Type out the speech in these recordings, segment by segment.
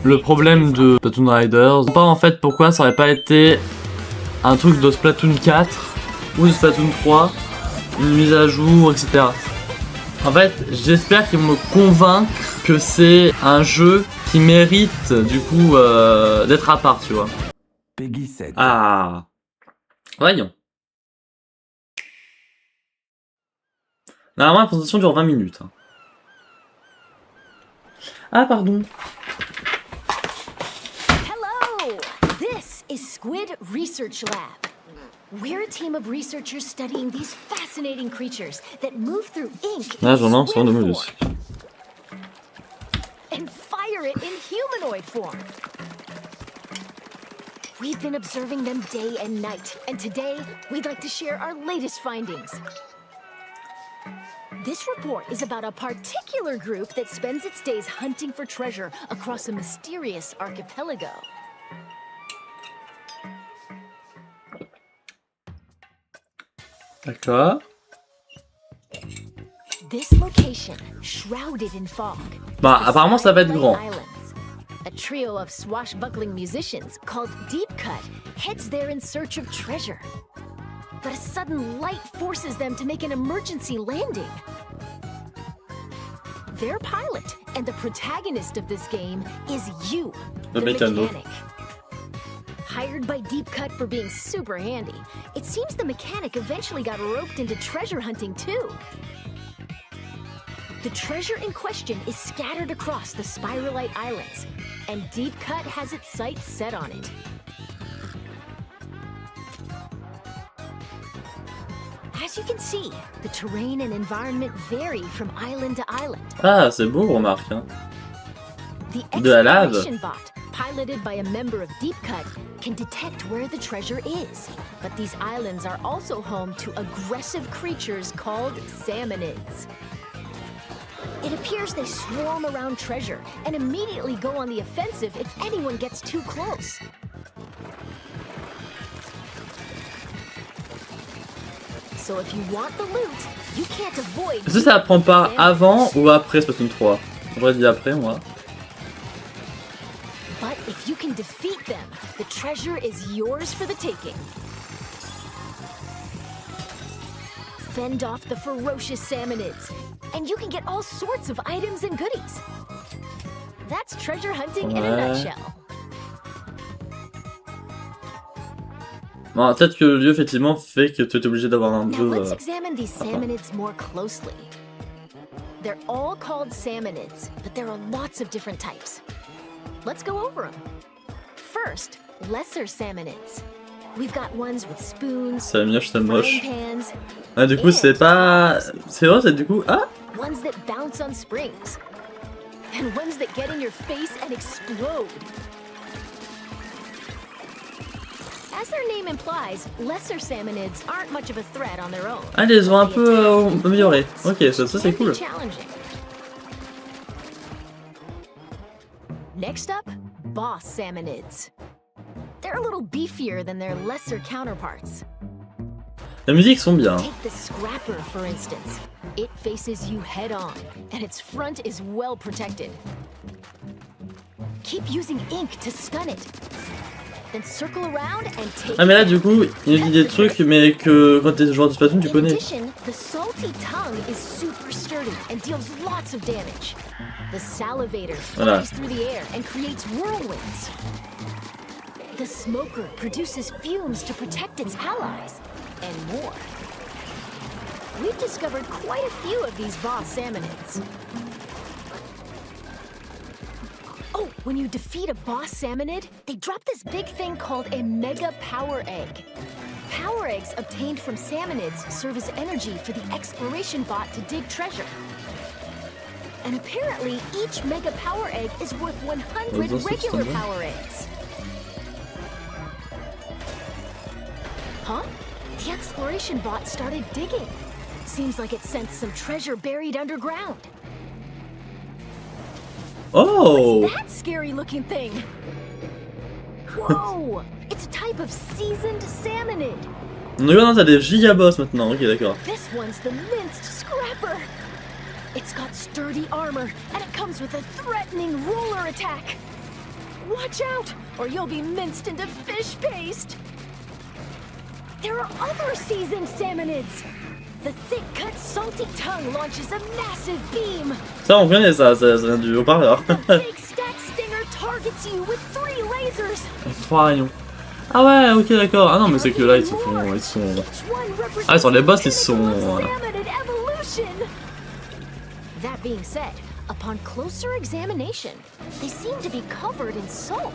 le problème de Splatoon Riders. Je sais pas en fait pourquoi ça aurait pas été un truc de Splatoon 4 ou de Splatoon 3, une mise à jour, etc. En fait, j'espère qu'ils me convainquent que c'est un jeu qui mérite du coup d'être à part, tu vois. Peggy 7. Ah, voyons. Normalement, la présentation dure 20 minutes. Ah, pardon. Hello! This is Squid Research Lab. We're a team of researchers studying these fascinating creatures that move through ink Là, j'en lance un de squid modus. form and fire it in humanoid form. We've been observing them day and night, and today we'd like to share our latest findings. This report is about a particular group that spends its days hunting for treasure across a mysterious archipelago. D'accord. This location, shrouded in fog. Bah, is the apparemment, ça va être Silent grand. Islands. A trio of swashbuckling musicians called Deep Cut heads there in search of treasure. But a sudden light forces them to make an emergency landing. Their pilot and the protagonist of this game is you, The the mécano. mechanic. Hired by Deep Cut for being super handy, it seems the mechanic eventually got roped into treasure hunting too. The treasure in question is scattered across the Spiralite Islands, and Deep Cut has its sights set on it. As you can see, the terrain and environment vary from island to island. Ah, c'est beau, remarque. Hein. The De la lave. exploration bot, piloted by a member of Deep Cut, can detect where the treasure is. But these islands are also home to aggressive creatures called salmonids. It appears they swarm around treasure and immediately go on the offensive if anyone gets too close. So if you want the loot, you can't avoid. Est-ce que ça prend part avant ou après Splatoon 3? J'aurais dit après, moi. But if you can defeat them, the treasure is yours for the taking. Fend off the ferocious salmonids, and you can get all sorts of items and goodies. That's treasure hunting in a Ouais. nutshell. Bon, peut-être que le lieu, effectivement, fait que tu es obligé d'avoir un Now peu... let's examine these salmonids more closely. They're all called salmonids, but there are lots of different types. Let's go over them. First, lesser salmonids. We've got ones with spoons, C'est mioche, c'est frying moche. pans, Ah, du coup, c'est pas... C'est vrai, c'est du coup... Ah, ones that bounce on springs, and ones that get in your face and explode. As their name implies, lesser salmonids aren't much of a threat on their own. ah, ils les ont un peu améliorés. Ok, ça c'est Can be cool. challenging. Next up, boss salmonids. They're a little beefier than their lesser counterparts. Les musiques sont bien. Take the Scrapper, for instance. It faces you head on, and its front is well protected. Keep using ink to stun it. Then circle around and take Ah, mais là, it du down. coup, il nous dit des trucs, mais que quand t'es joueur de Splatoon, tu In connais. addition, the salty tongue is super sturdy and deals lots of damage. The salivator Voilà. flies through the air and creates whirlwinds. The smoker produces fumes to protect its allies, and more. We've discovered quite a few of these boss salmonids. Oh, when you defeat a boss salmonid, they drop this big thing called a Mega Power Egg. Power eggs obtained from salmonids serve as energy for the exploration bot to dig treasure. And apparently, each Mega Power Egg is worth 100 Those are regular some- Power Eggs. Huh? The exploration bot started digging. Seems like it sensed some treasure buried underground. Oh! What's that scary-looking thing? Whoa! It's a type of seasoned salmonid. Donc non, t'as des gigaboss maintenant. Ok, d'accord. This one's the minced Scrapper. It's got sturdy armor, and it comes with a threatening roller attack. Watch out, or you'll be minced into fish paste. There are other seasoned salmonids. The thick-cut salty tongue launches a massive beam. Ça on connaît ça vient du haut-parleur. The big stack stinger targets you with 3 lasers. 3 rayons. Ah ouais, ok d'accord. Ah non mais c'est que là ils sont... Ah sur les boss ils sont... That being said, upon closer examination, they seem to be covered in salt.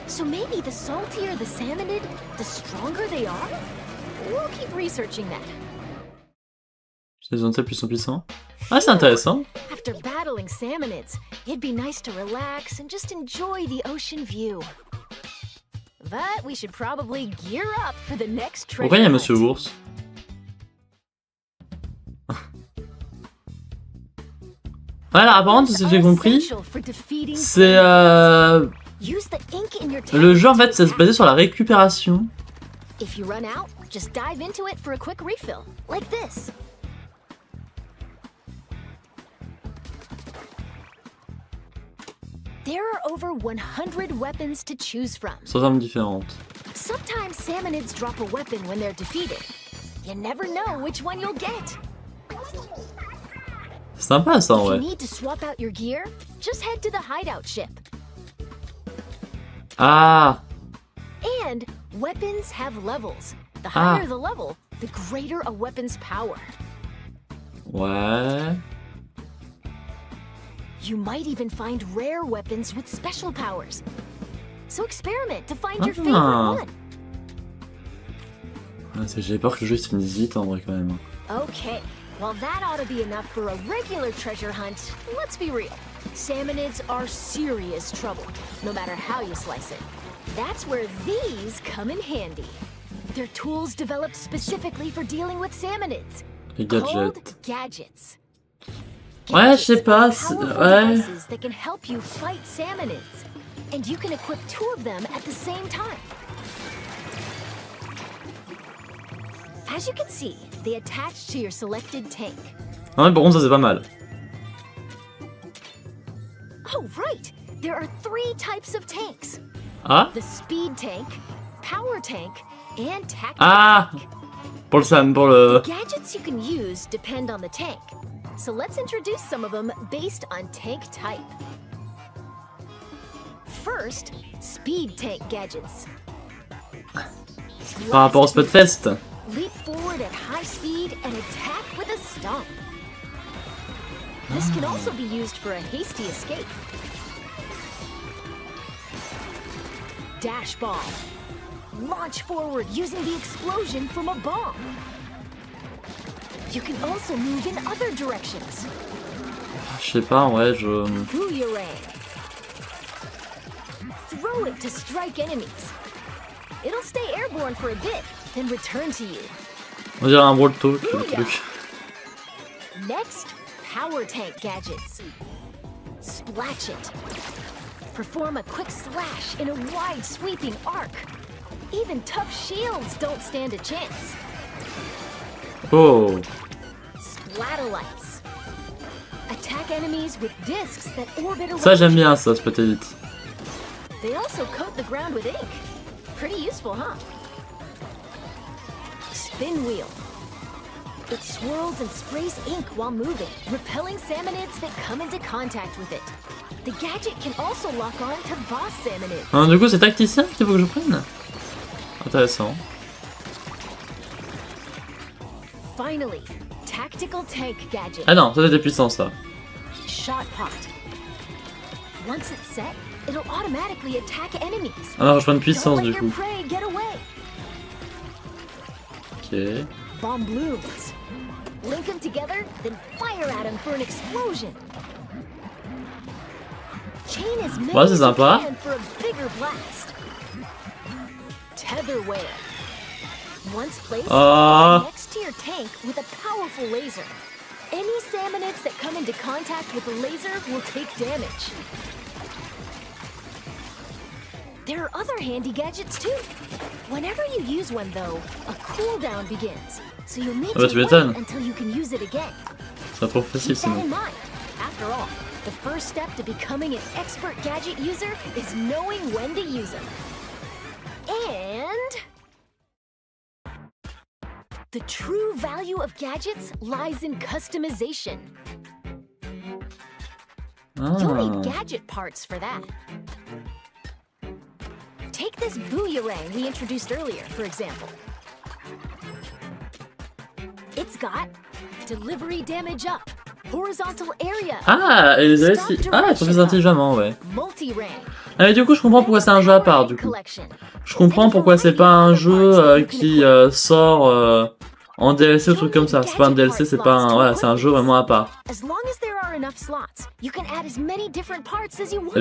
So maybe the saltier the salmonid, the stronger they are? We'll keep researching that. Les ondes plus sont puissants. Ah c'est intéressant. After battling salmonids, it'd be nice to relax and just enjoy the ocean view. But we should probably gear up for the next treasure. Pourquoi il y a Monsieur Ours? Voilà, apparemment, tout ce que j'ai compris, c'est le jeu en fait, ça se basait sur la récupération. If you run out, just dive into it for a quick refill, like this. There are over 100 weapons to choose from. 100 armes différentes. Sometimes salmonids drop a weapon when they're defeated. You never know which one you'll get. Sympa ça en vrai. If you need to swap out your gear, just head to the hideout ship. Ah. And weapons have levels. The higher the level, the greater a weapon's power. Ouais. You might even find rare weapons with special powers. So experiment to find your favorite one. J'ai peur que le jeu se finisse vite en vrai quand même. Okay, well that ought to be enough for a regular treasure hunt. Let's be real. Salmonids are serious trouble, no matter how you slice it. That's where these come in handy. They're tools developed specifically for dealing with salmonids. Les Called gadgets. gadgets. Ouais, je sais pas. Ouais. That can help you fight salmonids, and you can equip 2 of them at the same time. As you can see, they attach to your selected tank. Ah ouais, par contre ça c'est pas mal. Oh right, there are 3 types of tanks. Ah. The speed tank, power tank, and tactical Ah. tank. Pour le Sam, pour le... Gadgets you can use depend on the tank. So let's introduce some of them based on tank type. First, speed tank gadgets. Par rapport au Spudfest. Leap forward at high speed and attack with a stomp. This can also be used for a hasty escape. Dash bomb. Launch forward using the explosion from a bomb. You can also move in other directions. Je sais pas, ouais, je... Boomerang. Throw it to strike enemies. It'll stay airborne for a bit, then return to you. On dirait un Brawl Talk, le truc. Next, power tank gadgets. Splatch it. Perform a quick slash in a wide sweeping arc. Even tough shields don't stand a chance. Oh. Splatolites. Attack enemies with discs that orbit around. Ça j'aime bien ça, se péter vite. They also coat the ground with ink. Pretty useful, huh? Spin wheel. It swirls and sprays ink while moving, repelling salmonids that come into contact with it. The gadget can also lock on to boss salmonids. Ah, du coup c'est tacticien qu'il faut que je prenne. Intéressant. Finally, tactical tank gadget. Ah non, ça c'était puissant ça. Shot pot. Once it's set, it'll automatically attack enemies. Ah non, je prends de puissance Don't let du your coup. prey get away. Ok. Bomb blooms. Link them together, then fire at them for an explosion. Chain as many Ouais, c'est as you sympa. can for a bigger blast. Tether whale. Once placed, next to your tank with a powerful laser. Any salmonids that come into contact with the laser will take damage. There are other handy gadgets too. Whenever you use one though, a cooldown begins. So you'll need Ah bah, to tu wait m'étonnes. until you can use it again. C'est trop facile Keep that sinon. in mind. After all, The first step to becoming an expert gadget user is knowing when to use them. And the true value of gadgets lies in customization. You'll need gadget parts for that. Take this boomerang we introduced earlier, for example. It's got delivery damage up, horizontal area. Ah, et les ASI. Ah, ils sont faits intelligemment, ouais. Ah, mais du coup, je comprends pourquoi c'est un jeu à part, du coup. Je comprends pourquoi c'est pas un jeu qui sort en DLC ou truc comme ça. C'est pas un DLC, c'est pas un... Voilà, c'est un jeu vraiment à part. Et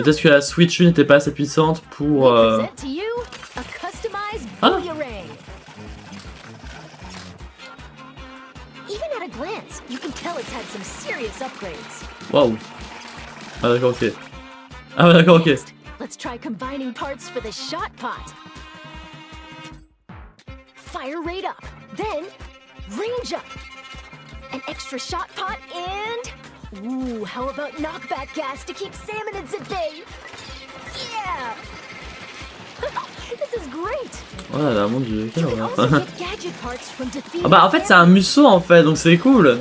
peut-être que la Switch 1 n'était pas assez puissante pour... Ah. Waouh. Ah d'accord, ok. Ah ouais, d'accord, ok. Let's try combining parts for the shot pot. Fire rate up, then range up. An extra shot pot and... Ooh, how about knockback gas to keep salmonids at bay? Yeah! This is great! Oh là là, mon dieu, quelle horreur. Ah bah en fait c'est un musso en fait, donc c'est cool.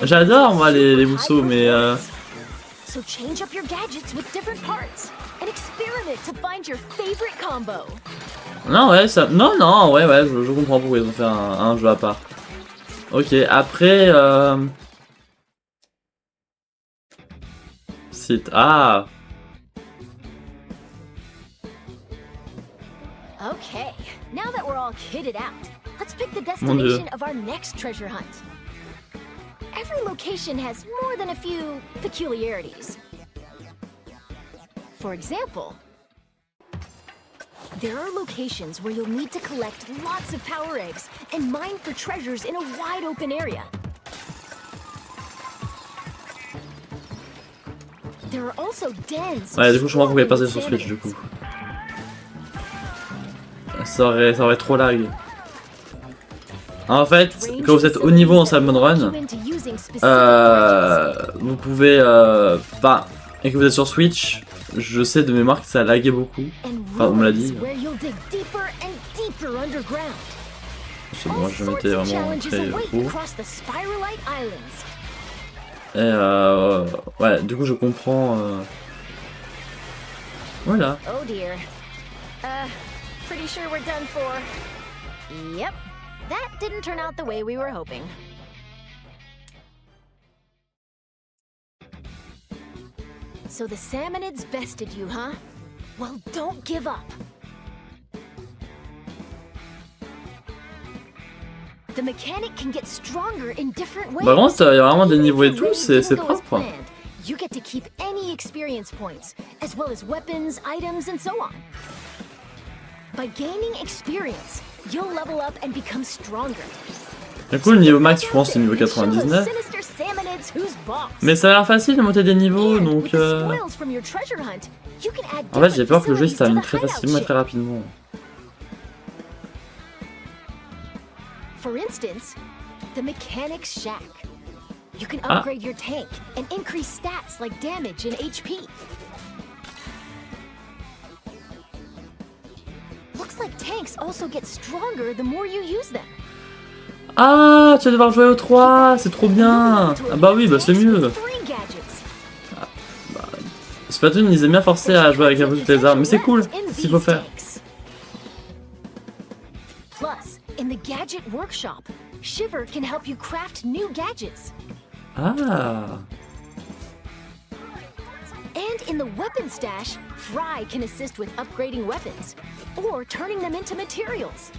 J'adore moi les mussos, mais So change up your gadgets with different parts and experiment to find your favorite combo. Non ouais, ça... Non, ouais, je comprends pourquoi ils ont fait un jeu à part. Ok, après... Site... Ah. Okay, now that we're all kitted out, let's pick the destination of our next treasure hunt. Every location has more than a few peculiarities. For example, there are locations where you'll need to collect lots of power eggs and mine for treasures in a wide open area. There are also dens. Ouais, du coup, je comprends pourquoi il est passé sur Switch, du coup. Ça aurait trop lag. En fait, quand vous êtes haut niveau en Salmon Run, vous pouvez... et que vous êtes sur Switch, je sais de mémoire que ça laguait beaucoup. Enfin, on me l'a dit. Moi, je m'étais vraiment très haut. Et ouais, du coup, je comprends... Voilà. Oh dear. Pretty sure we're done for. Yep. That didn't turn out the way we were hoping. So the salmonids bested you, huh? Well, don't give up. The mechanic can get stronger in different ways. Bah vraiment, il y a vraiment des niveaux et tout, c'est propre. You get to keep any experience points, as well as weapons, items, and so on. By gaining experience, you'll level up and become stronger. Du coup, le niveau max, je pense, c'est niveau 99. Mais ça a l'air facile de monter des niveaux, donc... En fait, j'ai peur que le jeu se termine très facilement et très rapidement. For instance, the Mechanic's Shack. You can upgrade your tank and increase stats like damage and HP. Looks like tanks also get stronger the more you use them. Ah, tu vas devoir jouer au 3, c'est trop bien. Ah bah oui, bah c'est mieux. Ah, bah, Splatoon, ils aiment bien forcer à jouer avec un peu toutes les armes, mais c'est cool, c'est ce qu'il faut faire. Plus, in the Gadget Workshop, Shiver can help you craft new gadgets. Ah. And in the Weapon Stash, Fry can assist with upgrading weapons or turning them into materials.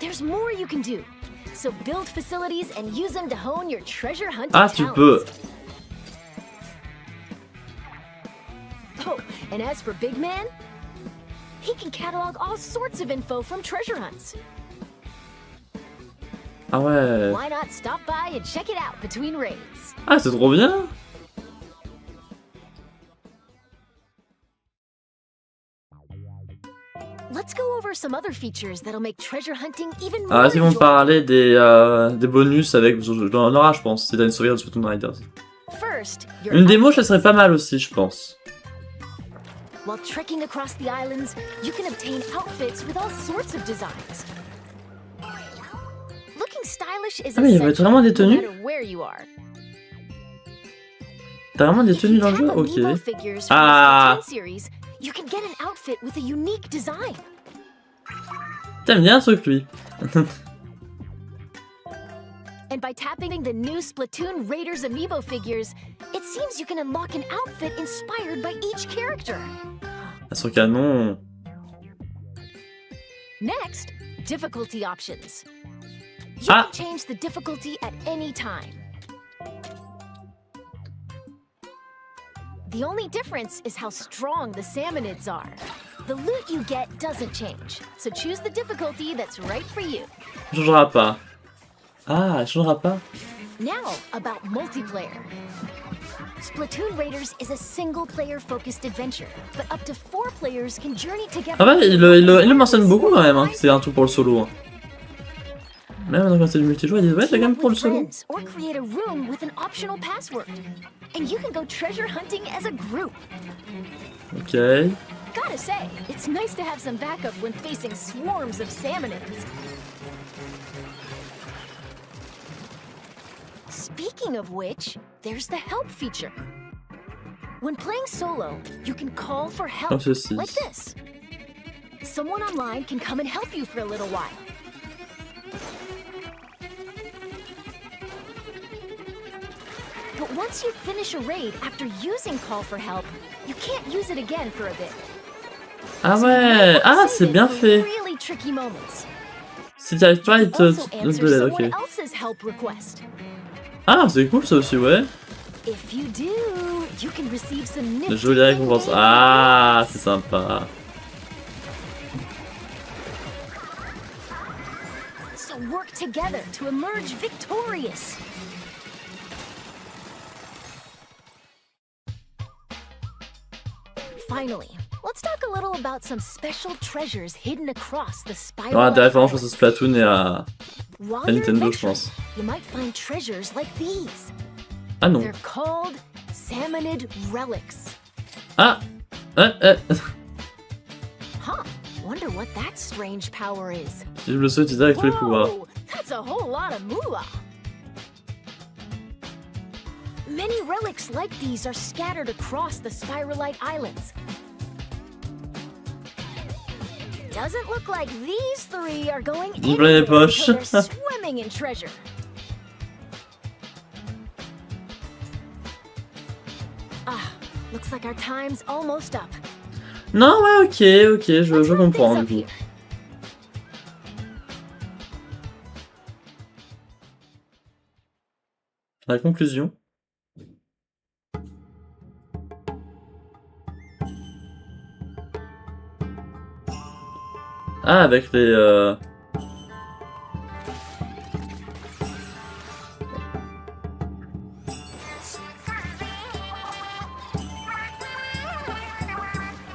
There's more you can do. So build facilities and use them to hone your treasure hunting talents. Tu peux. Oh, and as for Big Man, he can catalog all sorts of info from treasure hunts. Ah ouais. Why not stop by and check it out between raids? Ah, c'est trop bien. Let's go over are some other features that'll make treasure hunting even more Alors, est-ce qu'ils vont enjoyable. parler des bonus avec. Dans l'aura, je pense, si t'as une sauvegarde de Splatoon Riders. First, your Une démo, ça outfits. serait pas mal aussi, je pense. While trekking across the islands, you can obtain outfits with all sorts of designs. Looking stylish is Ah oui, il y avait essential, vraiment des no tenues? matter where you are. T'as vraiment des If you tenues dans le tap jeu? Ok. Amiibo figures from Ah. the Splatoon series, you can get an outfit with a unique design. T'aimes bien ce truc, lui. And by tapping the new Splatoon Raiders Amiibo figures, it seems you can unlock an outfit inspired by each character. Ah, son canon. Next, difficulty options. You Ah. can change the difficulty at any time. The only difference is how strong the Salmonids are. The loot you get doesn't change, so choose the difficulty that's right for you. Changera pas. Ah, elle changera pas. Now, about multiplayer. Splatoon Raiders is a single-player focused adventure, but up to 4 players can journey together. Ah ouais, il le mentionne beaucoup quand même, hein, que c'est un truc pour le solo. Hein. Même quand c'est du multijoueur, ils disent ouais, c'est quand même pour le solo. Or create a room with an optional password. And you can go treasure hunting as a group. Ok. Gotta say, it's nice to have some backup when facing swarms of salmonids. Speaking of which, there's the help feature. When playing solo, you can call for help, Comme ceci. like this. Someone online can come and help you for a little while. But once you finish a raid after using call for help, you can't use it again for a bit. Ah So you ouais. might Ah, wanna c'est save it bien for fait. really tricky moments. Si t'y arrives pas, il te Also donne answer de l'aide, someone ok. else's help request. Ah, c'est cool ça aussi, ouais. If you do, you can receive some De nifty jolies récompenses. in-game Ah, c'est sympa. So work together to emerge victorious. Finally, let's talk a little about some special treasures hidden across the Il y spiral. aura des références, je pense, à Splatoon et à While à you're Nintendo, je adventuring, pense. you might find treasures like these. Ah non. They're called Salmonid relics. Ah. Huh, wonder what that strange power is. Je le sais utiliser avec tous les pouvoirs. Whoa, that's a whole lot of moolah. Many relics like these are scattered across the Spiralite Islands. Doesn't look like these 3 are going Ils ont plein les anywhere poches. until they're swimming in treasure. Ah, looks like our time's almost up. Non, ouais, ok, je Let's wrap comprends things du up coup. here. La conclusion. Ah, avec les...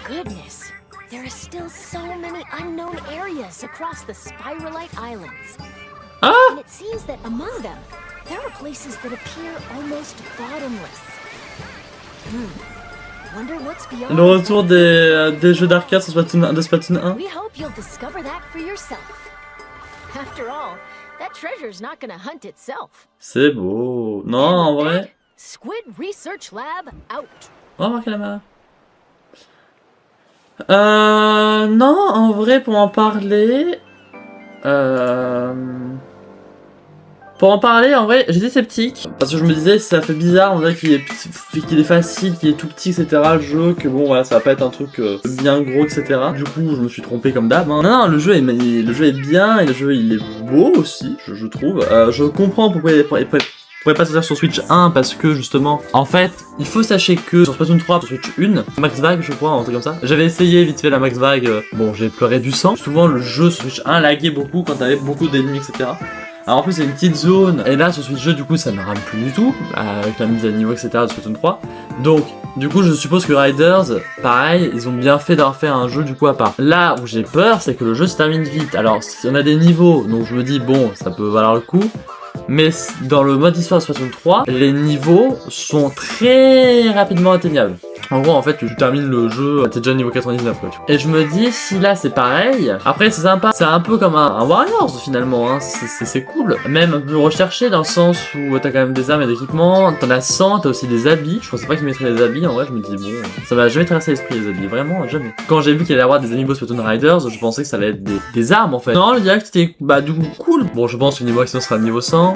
Goodness, there are still so many unknown areas across the Spiralite Islands. Ah. And it seems that among them, there are places that appear almost bottomless. Wonder what's beyond. Le retour des jeux d'arcade sur Splatoon, de Splatoon 1. We hope you'll discover that for yourself. After all, that treasure's not gonna hunt itself. C'est beau. Non, And en with vrai. that, Squid Research Lab out. On va marquer la main. Non, en vrai, pour en parler... Pour en parler, en vrai, j'étais sceptique. Parce que je me disais, ça fait bizarre, on dirait qu'il est facile, qu'il est tout petit, etc. Le jeu, que bon, voilà, ça va pas être un truc bien gros, etc. Du coup, je me suis trompé comme d'hab. Hein. Non, le jeu est bien, et le jeu, il est beau aussi, je trouve. Je comprends pourquoi il pourrait pas sortir sur Switch 1, parce que, justement, en fait, il faut sachez que sur Splatoon 3, sur Switch 1, Max Vague, je crois, un truc comme ça. J'avais essayé vite fait la Max Vague, bon, j'ai pleuré du sang. Souvent, le jeu sur Switch 1 laguait beaucoup quand t'avais beaucoup d'ennemis, etc. Alors en plus c'est une petite zone, et là sur ce jeu du coup ça ne rame plus du tout, avec la mise à niveau etc de Splatoon 3. Donc du coup je suppose que Riders, pareil, ils ont bien fait d'avoir fait un jeu du coup à part. Là où j'ai peur c'est que le jeu se termine vite. Alors si on a des niveaux, donc je me dis bon ça peut valoir le coup. Mais dans le mode histoire de Splatoon 3, les niveaux sont très rapidement atteignables. En gros, en fait, tu termines le jeu, t'es déjà niveau 99 quoi. Et je me dis, si là c'est pareil, après c'est sympa, c'est un peu comme un Warriors finalement, hein. C'est cool. Même un peu recherché dans le sens où t'as quand même des armes et des équipements, t'en as 100, t'as aussi des habits. Je pensais pas qu'ils mettraient des habits, en vrai je me dis bon, ça m'a jamais traversé l'esprit les habits, vraiment jamais. Quand j'ai vu qu'il allait y avoir des amiibo Splatoon Riders, je pensais que ça allait être des armes en fait. Non, le direct était bah du coup cool. Bon, je pense que le niveau action sera niveau 100.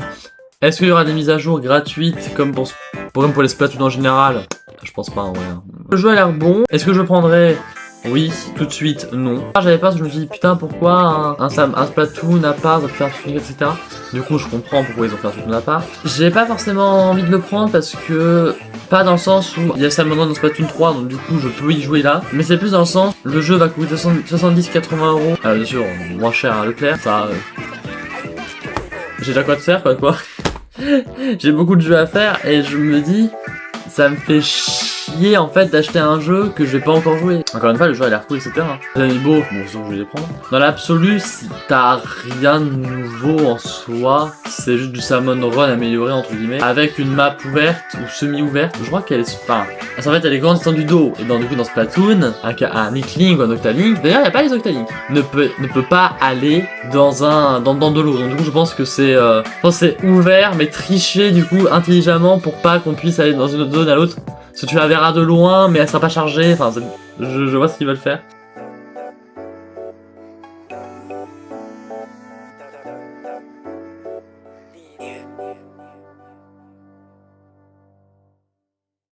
Est-ce qu'il y aura des mises à jour gratuites comme pour les Splatoon en général? Je pense pas en vrai. Le jeu a l'air bon. Est-ce que je le prendrais? Oui, tout de suite, non. J'avais peur, je me suis dit putain pourquoi un Splatoon à part, ça peut faire film, etc. Du coup je comprends pourquoi ils ont fait un Splatoon à part. J'ai pas forcément envie de le prendre parce que... Pas dans le sens où il y a Salmon dans Splatoon 3, donc du coup je peux y jouer là. Mais c'est plus dans le sens, le jeu va coûter 70-80 euros. Bien sûr, moins cher à Leclerc, ça... J'ai déjà quoi de faire quoi. J'ai beaucoup de jeux à faire et je me dis... Ça me fait chier en fait d'acheter un jeu que je vais pas encore jouer. Encore une fois, le jeu a l'air cool, etc. Les amiibo, bon, c'est sûr que je vais les prendre. Dans l'absolu, si t'as rien de nouveau en soi, c'est juste du Salmon Run amélioré entre guillemets, avec une map ouverte ou semi-ouverte. Je crois qu'elle est, enfin, en fait, elle est grande étendue d'eau. Et du coup, dans Splatoon, un Nickling ou un Octalink, d'ailleurs, il n'y a pas les Octalink, ne peut pas aller dans de l'eau. Donc du coup, je pense que c'est ouvert, mais triché du coup intelligemment pour pas qu'on puisse aller dans une autre zone à l'autre. Parce que tu la verras de loin, mais elle sera pas chargée. Enfin, je vois ce qu'ils veulent faire.